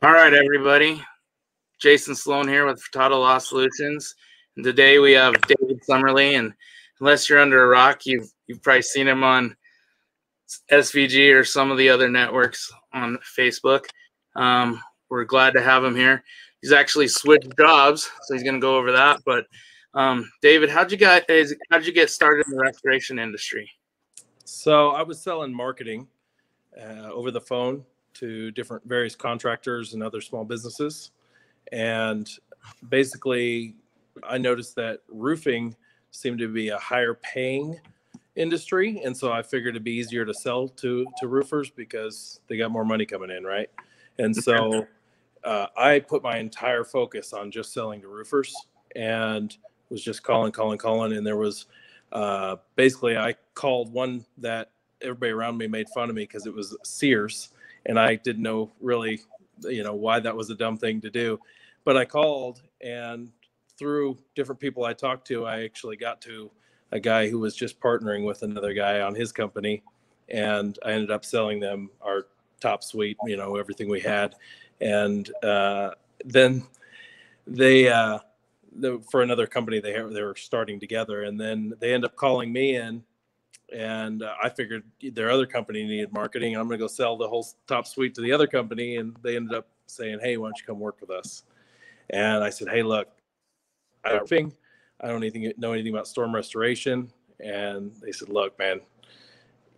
All right, everybody. Jason Sloan here with Furtado Law Solutions. And today we have David Summerly. And unless you're under a rock, you've probably seen him on SVG or some of the other networks on Facebook. We're glad to have him here. He's actually switched jobs, so he's going to go over that. But David, how'd you get started in the restoration industry? So I was selling marketing over the phone to various contractors and other small businesses. And basically, I noticed that roofing seemed to be a higher paying industry. And so I figured it'd be easier to sell to roofers because they got more money coming in, right? And so I put my entire focus on just selling to roofers and was just calling. And there was basically, I called one that everybody around me made fun of me because it was Sears. And I didn't know really, why that was a dumb thing to do. But I called, and through different people I talked to, I actually got to a guy who was just partnering with another guy on his company. And I ended up selling them our top suite, everything we had. And then for another company, they were starting together. And then they ended up calling me in. And I figured their other company needed marketing, and I'm going to go sell the whole top suite to the other company. And they ended up saying, "Hey, why don't you come work with us?" And I said, "Hey, look, I don't know anything about storm restoration." And they said, "Look, man,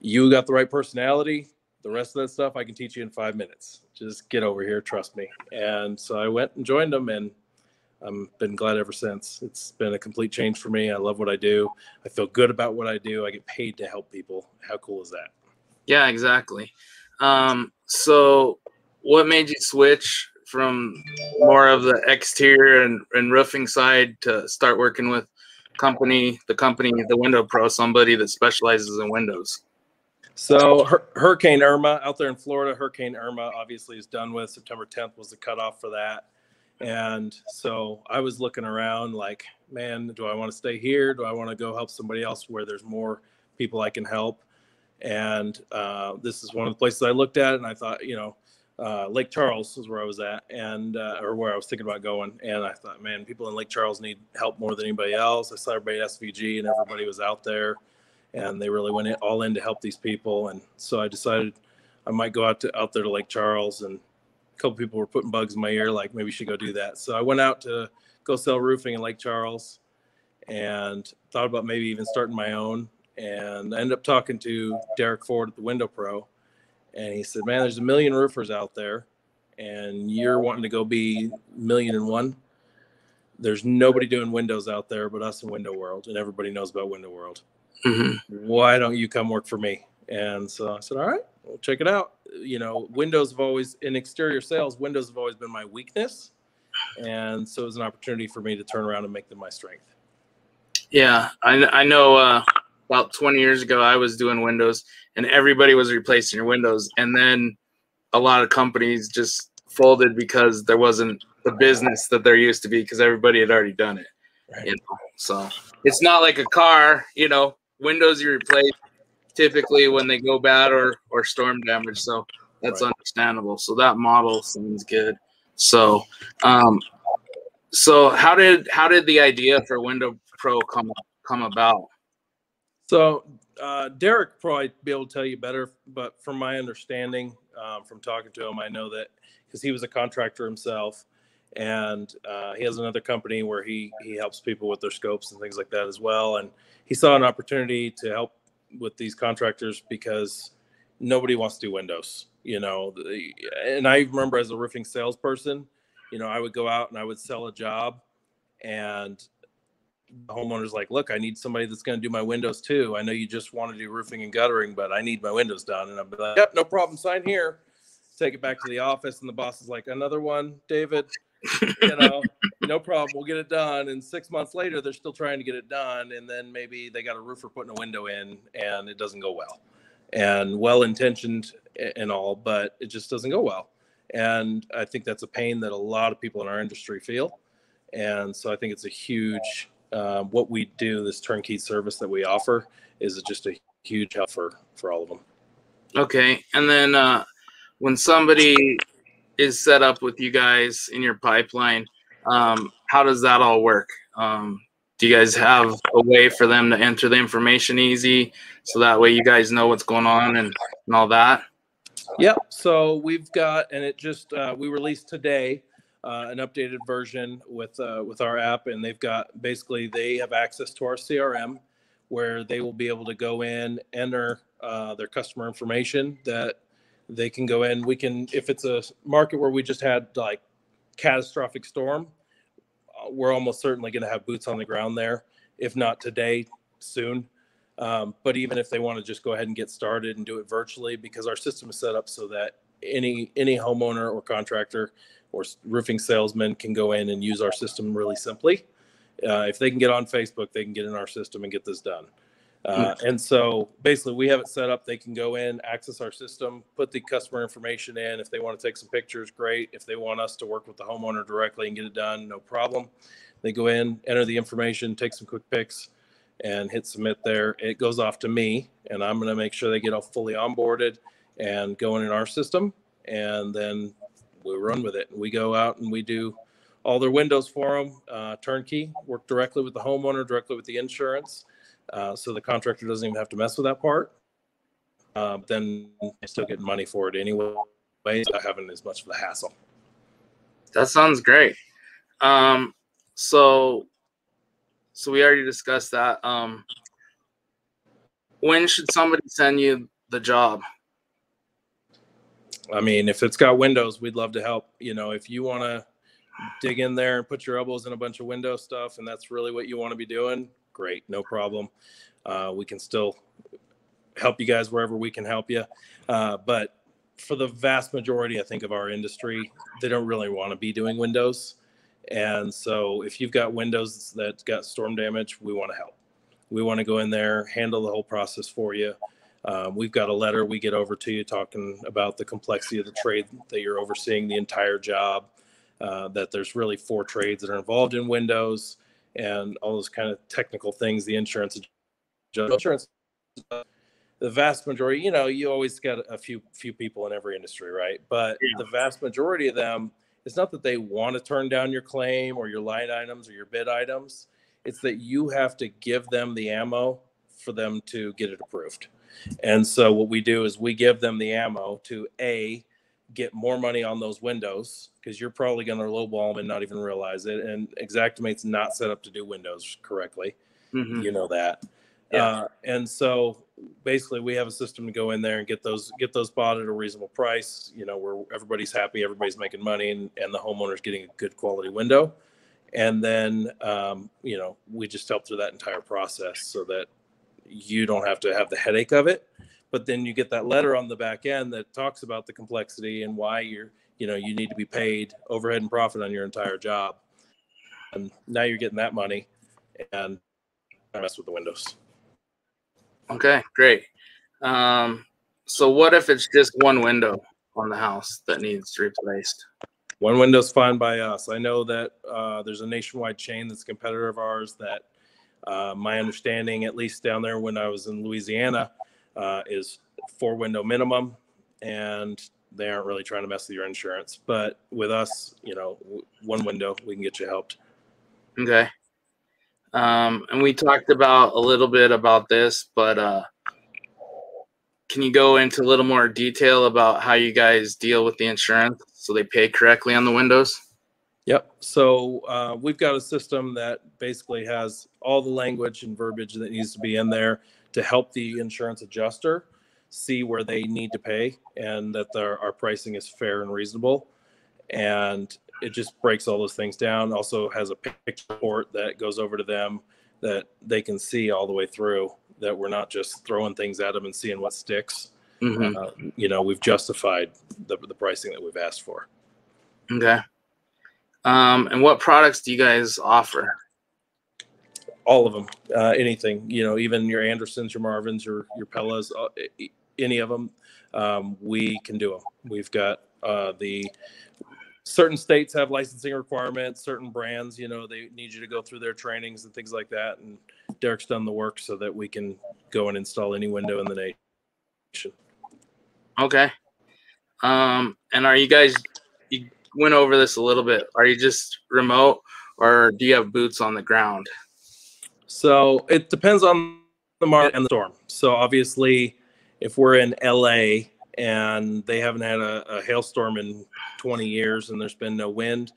you got the right personality. The rest of that stuff I can teach you in 5 minutes. Just get over here, trust me." And so I went and joined them, and I've been glad ever since. It's been a complete change for me. I love what I do. I feel good about what I do. I get paid to help people. How cool is that? Yeah, exactly. So what made you switch from more of the exterior and roofing side to start working with the Window Pro, somebody that specializes in windows? So Hurricane Irma out there in Florida, Hurricane Irma obviously is done with. September 10th was the cutoff for that. And so I was looking around like, man, do I want to stay here? Do I want to go help somebody else where there's more people I can help? And this is one of the places I looked at, and I thought, Lake Charles is where I was at, and or where I was thinking about going. And I thought, man, people in Lake Charles need help more than anybody else. I saw everybody at SVG, and everybody was out there, and they really went all in to help these people. And so I decided I might go out there to Lake Charles, and couple people were putting bugs in my ear, like maybe you should go do that. So I went out to go sell roofing in Lake Charles and thought about maybe even starting my own. And I ended up talking to Derek Ford at the Window Pro. And he said, "Man, there's a million roofers out there and you're wanting to go be 1,000,001. There's nobody doing windows out there but us in Window World. And everybody knows about Window World. Mm-hmm. Why don't you come work for me?" And so I said, "All right, we'll check it out." Windows have always, in exterior sales, windows have always been my weakness. And so it was an opportunity for me to turn around and make them my strength. Yeah, I know about 20 years ago, I was doing windows and everybody was replacing your windows. And then a lot of companies just folded because there wasn't the business that there used to be because everybody had already done it. Right. So it's not like a car, windows you replace typically when they go bad or storm damage. So that's right. Understandable. So that model seems good. So, so how did the idea for Window Pro come about? So Derek probably be able to tell you better, but from my understanding, from talking to him, I know that because he was a contractor himself, and he has another company where he helps people with their scopes and things like that as well. And he saw an opportunity to help with these contractors because nobody wants to do windows, and I remember as a roofing salesperson, I would go out and I would sell a job, and the homeowner's like, "Look, I need somebody that's going to do my windows too. I know you just want to do roofing and guttering, but I need my windows done." And I'd be like, "Yep, no problem, sign here." Take it back to the office, and the boss is like, "Another one, David?" No problem, we'll get it done. And 6 months later, they're still trying to get it done. And then maybe they got a roofer putting a window in and it doesn't go well, and well-intentioned and all, but it just doesn't go well. And I think that's a pain that a lot of people in our industry feel. And so I think it's a huge, what we do, this turnkey service that we offer is just a huge help for all of them. Okay. And then when somebody is set up with you guys in your pipeline, how does that all work? Do you guys have a way for them to enter the information easy so that way you guys know what's going on and all that? Yep. So we've got, and it just we released today an updated version with our app, and they've got basically they have access to our CRM where they will be able to go in, enter their customer information that they can go in. We can, if it's a market where we just had like catastrophic storm, we're almost certainly going to have boots on the ground there. If not today, soon. But even if they want to just go ahead and get started and do it virtually, because our system is set up so that any homeowner or contractor or roofing salesman can go in and use our system really simply. If they can get on Facebook, they can get in our system and get this done. And so basically we have it set up. They can go in, access our system, put the customer information in. If they want to take some pictures, great. If they want us to work with the homeowner directly and get it done, no problem. They go in, enter the information, take some quick pics, and hit submit there. It goes off to me, and I'm going to make sure they get all fully onboarded and going in our system. And then we run with it. We go out and we do all their windows for them, turnkey, work directly with the homeowner, directly with the insurance. So the contractor doesn't even have to mess with that part. Then they're still getting money for it anyway, without having as much of a hassle. That sounds great. So we already discussed that. When should somebody send you the job? I mean, if it's got windows, we'd love to help. You know, if you want to dig in there and put your elbows in a bunch of window stuff, and that's really what you want to be doing, great, no problem. We can still help you guys wherever we can help you. But for the vast majority, I think, of our industry, they don't really want to be doing windows. And so if you've got windows that got storm damage, we want to help. We want to go in there, handle the whole process for you. We've got a letter we get over to you talking about the complexity of the trade that you're overseeing the entire job, that there's really 4 trades that are involved in windows and all those kind of technical things. The insurance, the vast majority, you know, you always got a few people in every industry, right? But the vast majority of them, it's not that they want to turn down your claim or your line items or your bid items. It's that you have to give them the ammo for them to get it approved. And so what we do is we give them the ammo to get more money on those windows, because you're probably going to lowball them and not even realize it. And Xactimate's not set up to do windows correctly. Mm-hmm. You know that. Yeah. And so basically we have a system to go in there and get those bought at a reasonable price, you know, where everybody's happy, everybody's making money, and the homeowner's getting a good quality window. And then, you know, we just help through that entire process so that you don't have to have the headache of it. But then you get that letter on the back end that talks about the complexity and why you need to be paid overhead and profit on your entire job. And now you're getting that money and mess with the windows. Okay, great. So what if it's just one window on the house that needs replaced? One window's fine by us. I know that there's a nationwide chain that's a competitor of ours that my understanding, at least down there when I was in Louisiana, is 4 window minimum, and they aren't really trying to mess with your insurance. But with us, you know, 1 window, we can get you helped. Okay. And we talked about a little bit about this, but can you go into a little more detail about how you guys deal with the insurance so they pay correctly on the windows? Yep. So we've got a system that basically has all the language and verbiage that needs to be in there to help the insurance adjuster see where they need to pay and that our pricing is fair and reasonable. And it just breaks all those things down. Also has a picture report that goes over to them that they can see all the way through, that we're not just throwing things at them and seeing what sticks. Mm-hmm. You know, we've justified the pricing that we've asked for. Okay. And what products do you guys offer? All of them, anything, you know, even your Andersons, your Marvins, your Pellas, any of them, we can do them. We've got the certain states have licensing requirements, certain brands, you know, they need you to go through their trainings and things like that. And Derek's done the work so that we can go and install any window in the nation. Okay. And are you guys went over this a little bit. Are you just remote, or do you have boots on the ground? So it depends on the market and the storm. So obviously, if we're in LA and they haven't had a hailstorm in 20 years and there's been no wind,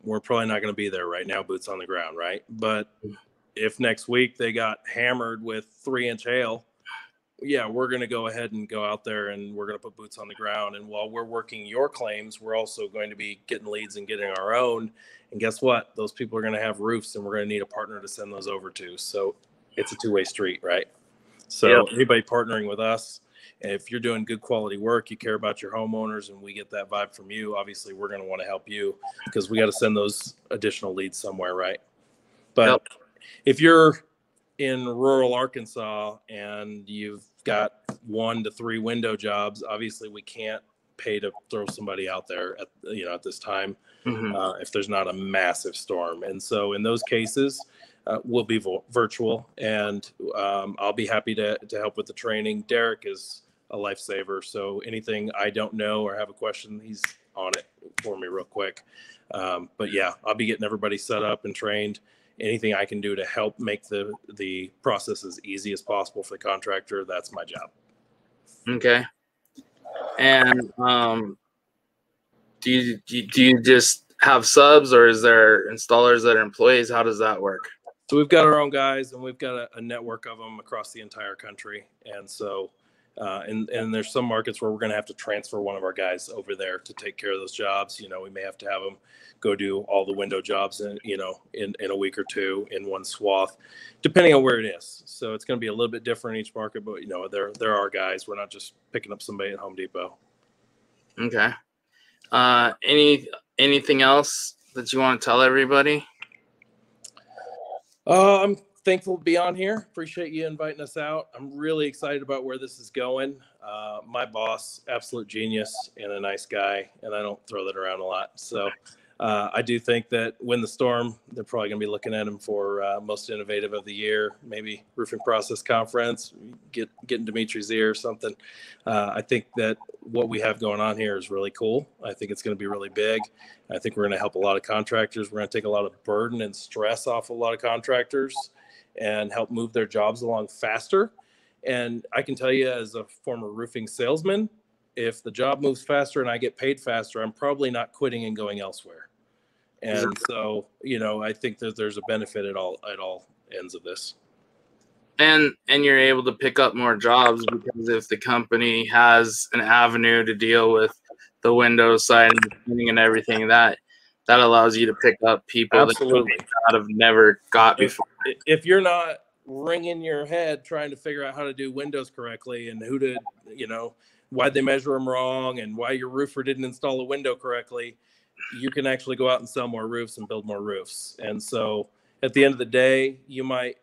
we're probably not going to be there right now, boots on the ground, right? But if next week they got hammered with 3-inch hail, yeah, we're going to go ahead and go out there and we're going to put boots on the ground. And while we're working your claims, we're also going to be getting leads and getting our own. And guess what? Those people are going to have roofs and we're going to need a partner to send those over to. So it's a two-way street, right? So anybody partnering with us, if you're doing good quality work, you care about your homeowners and we get that vibe from you, obviously we're going to want to help you because we got to send those additional leads somewhere, right? But if you're in rural Arkansas and you've got 1 to 3 window jobs, obviously we can't pay to throw somebody out there at this time if there's not a massive storm. And so in those cases, we'll be virtual, and I'll be happy to help with the training. Derek is a lifesaver, so anything I don't know or have a question, he's on it for me real quick. But yeah, I'll be getting everybody set up and trained. Anything I can do to help make the process as easy as possible for the contractor, that's my job. Okay. And do you just have subs, or is there installers that are employees? How does that work? So we've got our own guys, and we've got a network of them across the entire country. And so, and there's some markets where we're going to have to transfer one of our guys over there to take care of those jobs. We may have to have them go do all the window jobs in a week or two in one swath, depending on where it is. So it's going to be a little bit different in each market, but there are guys. We're not just picking up somebody at Home Depot. Okay. Anything else that you want to tell everybody? I'm thankful to be on here. Appreciate you inviting us out. I'm really excited about where this is going. My boss, absolute genius and a nice guy, and I don't throw that around a lot. So I do think that Win the Storm, they're probably going to be looking at him for most innovative of the year, maybe roofing process conference, getting Dimitri's ear or something. I think that what we have going on here is really cool. I think it's going to be really big. I think we're going to help a lot of contractors. We're going to take a lot of burden and stress off a lot of contractors and help move their jobs along faster. And I can tell you, as a former roofing salesman, if the job moves faster and I get paid faster, I'm probably not quitting and going elsewhere. And so, I think that there's a benefit at all ends of this. And you're able to pick up more jobs because if the company has an avenue to deal with the Windows side and everything, that allows you to pick up people Absolutely. that you have never got before. If you're not ringing your head trying to figure out how to do Windows correctly and who did, why they measure them wrong and why your roofer didn't install a window correctly, you can actually go out and sell more roofs and build more roofs. And so at the end of the day, you might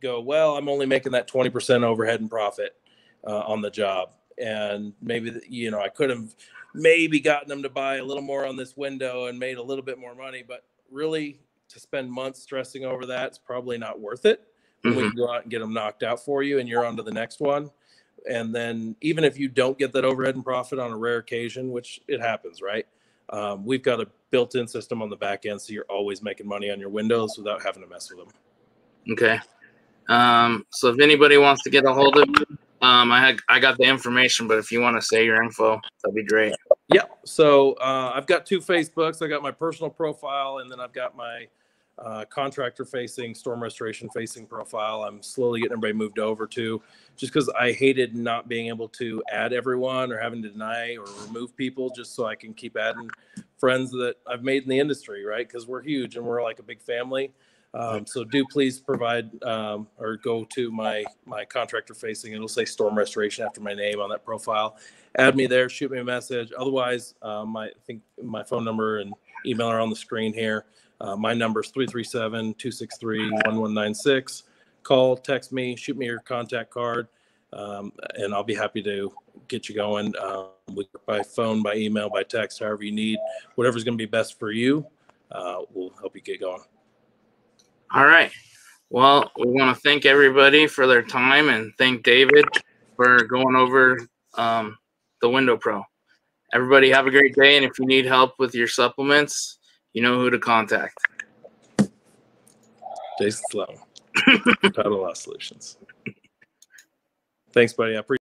go, well, I'm only making that 20% overhead and profit on the job. And maybe, I could have maybe gotten them to buy a little more on this window and made a little bit more money, but really to spend months stressing over that, it's probably not worth it. When we can go out and get them knocked out for you and you're on to the next one. And then even if you don't get that overhead and profit on a rare occasion, which it happens, right? We've got a built-in system on the back end, so you're always making money on your windows without having to mess with them. Okay. So if anybody wants to get a hold of you, I got the information, but if you want to say your info, that'd be great. Yeah. So I've got 2 Facebooks. I got my personal profile, and then I've got my contractor-facing, storm restoration-facing profile. I'm slowly getting everybody moved over to, just because I hated not being able to add everyone or having to deny or remove people, just so I can keep adding friends that I've made in the industry, right? Because we're huge and we're like a big family. So do please provide or go to my contractor-facing. It'll say storm restoration after my name on that profile. Add me there. Shoot me a message. Otherwise, I think my phone number and email are on the screen here. My number is 337-263-1196. Call, text me, shoot me your contact card, and I'll be happy to get you going by phone, by email, by text, however you need. Whatever's going to be best for you, we'll help you get going. All right. Well, we want to thank everybody for their time and thank David for going over the Window Pro. Everybody have a great day. And if you need help with your supplements, you know who to contact. Jason Sloan, Pedal Law Solutions. Thanks, buddy. I appreciate it.